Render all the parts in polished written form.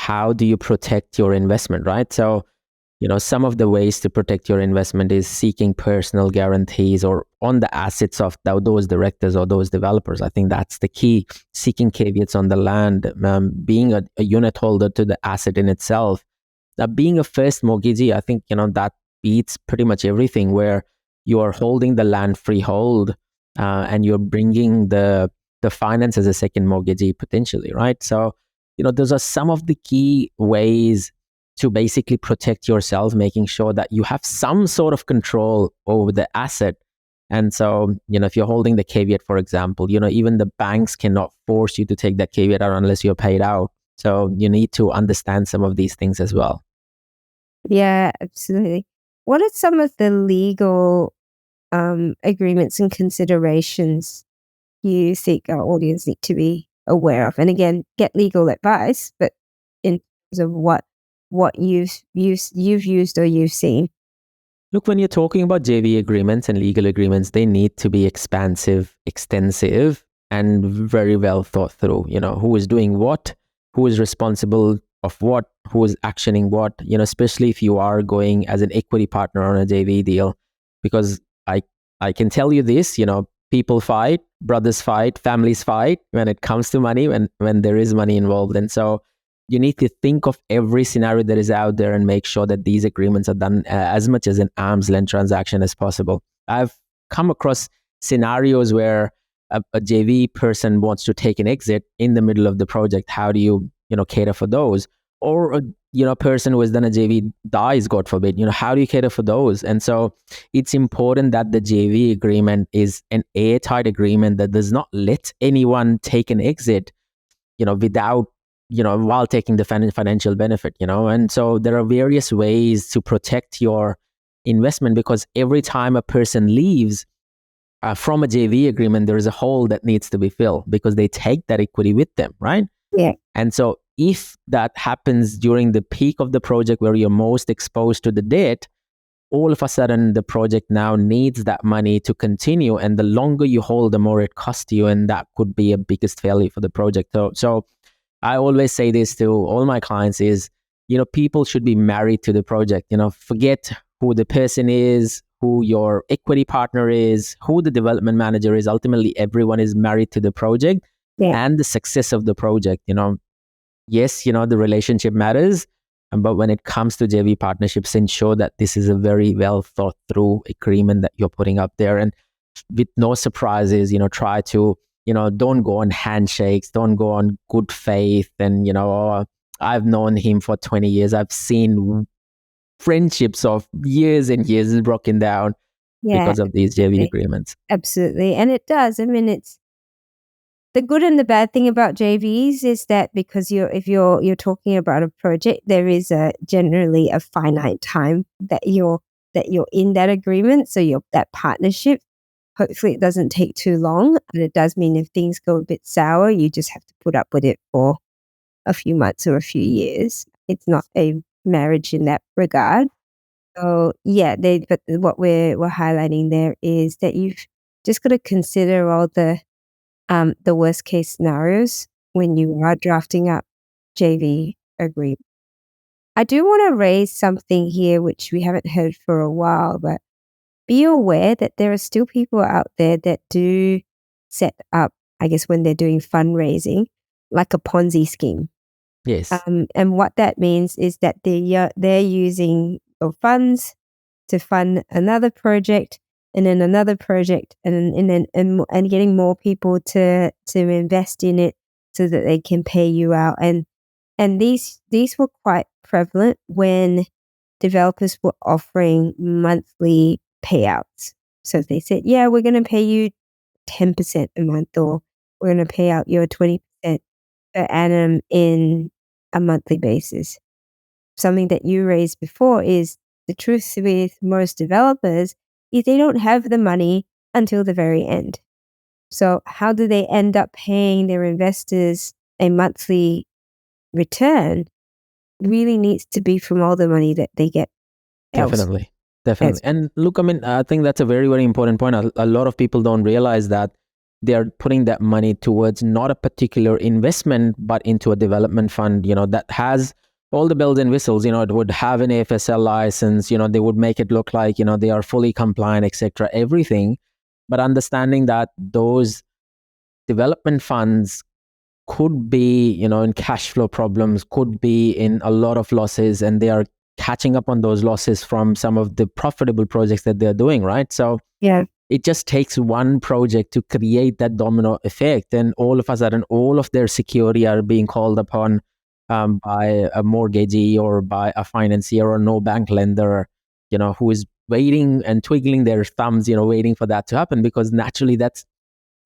how do you protect your investment, right? So, some of the ways to protect your investment is seeking personal guarantees or on the assets of those directors or those developers. I think that's the key. Seeking caveats on the land, being a unit holder to the asset in itself. Being a first mortgagee, I think, that beats pretty much everything, where you are holding the land freehold and you're bringing the finance as a second mortgagee potentially, right? So, those are some of the key ways to basically protect yourself, making sure that you have some sort of control over the asset. And so, if you're holding the caveat, for example, even the banks cannot force you to take that caveat out unless you're paid out. So you need to understand some of these things as well. Yeah, absolutely. What are some of the legal agreements and considerations you think our audience need to be aware of? And again, get legal advice, but in terms of what you've used or you've seen. Look, when you're talking about JV agreements and legal agreements, they need to be expansive, extensive, and very well thought through. Who is doing what, who is responsible of what, who is actioning what, especially if you are going as an equity partner on a JV deal. Because I can tell you this, people fight, brothers fight, families fight when it comes to money, when there is money involved. And so you need to think of every scenario that is out there and make sure that these agreements are done as much as an arm's length transaction as possible. I've come across scenarios where a JV person wants to take an exit in the middle of the project. How do you, cater for those? Or a person who has done a JV dies, God forbid. How do you cater for those? And so it's important that the JV agreement is an airtight agreement that does not let anyone take an exit, without while taking the financial benefit, and so there are various ways to protect your investment, because every time a person leaves from a JV agreement, there is a hole that needs to be filled because they take that equity with them, right? Yeah. And so if that happens during the peak of the project where you're most exposed to the debt, all of a sudden the project now needs that money to continue, and the longer you hold, the more it costs you, and that could be a biggest failure for the project. So I always say this to all my clients is, people should be married to the project. Forget who the person is, who your equity partner is, who the development manager is. Ultimately, everyone is married to the project and the success of the project. Yes, the relationship matters, but when it comes to JV partnerships, ensure that this is a very well thought through agreement that you're putting up there, and with no surprises. Try to, don't go on handshakes, don't go on good faith. And, I've known him for 20 years. I've seen friendships of years and years broken down because of these JV agreements. Absolutely. And it does. I mean, it's the good and the bad thing about JVs is that because if you're talking about a project, there is generally a finite time that you're in that agreement. So that partnership. Hopefully it doesn't take too long. And it does mean if things go a bit sour, you just have to put up with it for a few months or a few years. It's not a marriage in that regard. So yeah, but what we're highlighting there is that you've just got to consider all the worst case scenarios when you are drafting up JV agreement. I do want to raise something here which we haven't heard for a while, but be aware that there are still people out there that do set up, I guess, when they're doing fundraising, like a Ponzi scheme. Yes. And what that means is that they're using your funds to fund another project, and then another project, and getting more people to invest in it so that they can pay you out. And these were quite prevalent when developers were offering monthly payouts. So they said, yeah, we're going to pay you 10% a month, or we're going to pay out your 20% per annum in a monthly basis. Something that you raised before is the truth with most developers is they don't have the money until the very end. So how do they end up paying their investors a monthly return really needs to be from all the money that they get. Definitely. And look, I mean, I think that's a very, very important point. A lot of people don't realize that they are putting that money towards not a particular investment, but into a development fund, that has all the bells and whistles. It would have an AFSL license, they would make it look like, they are fully compliant, etc., everything. But understanding that those development funds could be, in cash flow problems, could be in a lot of losses, and they are catching up on those losses from some of the profitable projects that they're doing, right? So Yeah. it just takes one project to create that domino effect, and all of a sudden, all of their security are being called upon by a mortgagee or by a financier or no bank lender, who is waiting and twiddling their thumbs, waiting for that to happen, because naturally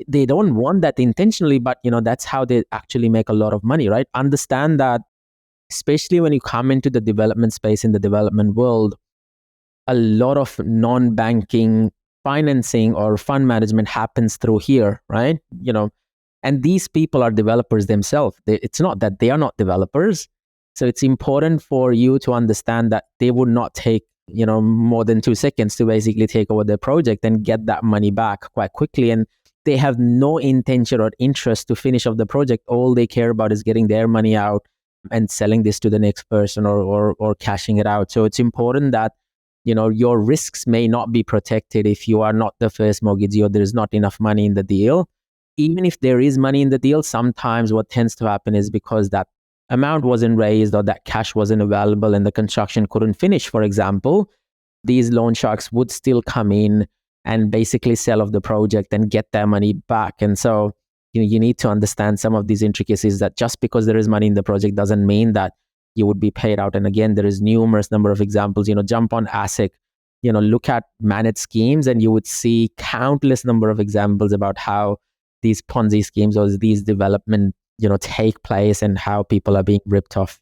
they don't want that intentionally, but that's how they actually make a lot of money, right? Understand that, especially when you come into the development space in the development world, a lot of non-banking financing or fund management happens through here, right? And these people are developers themselves. It's not that they are not developers. So it's important for you to understand that they would not take, more than 2 seconds to basically take over their project and get that money back quite quickly. And they have no intention or interest to finish off the project. All they care about is getting their money out and selling this to the next person or cashing it out. So it's important that, your risks may not be protected if you are not the first mortgagee or there's not enough money in the deal. Even if there is money in the deal, sometimes what tends to happen is because that amount wasn't raised or that cash wasn't available and the construction couldn't finish, for example, these loan sharks would still come in and basically sell off the project and get their money back. And so you need to understand some of these intricacies, that just because there is money in the project doesn't mean that you would be paid out. And again, there is numerous number of examples. Jump on ASIC, look at managed schemes, and you would see countless number of examples about how these Ponzi schemes or these development, take place and how people are being ripped off.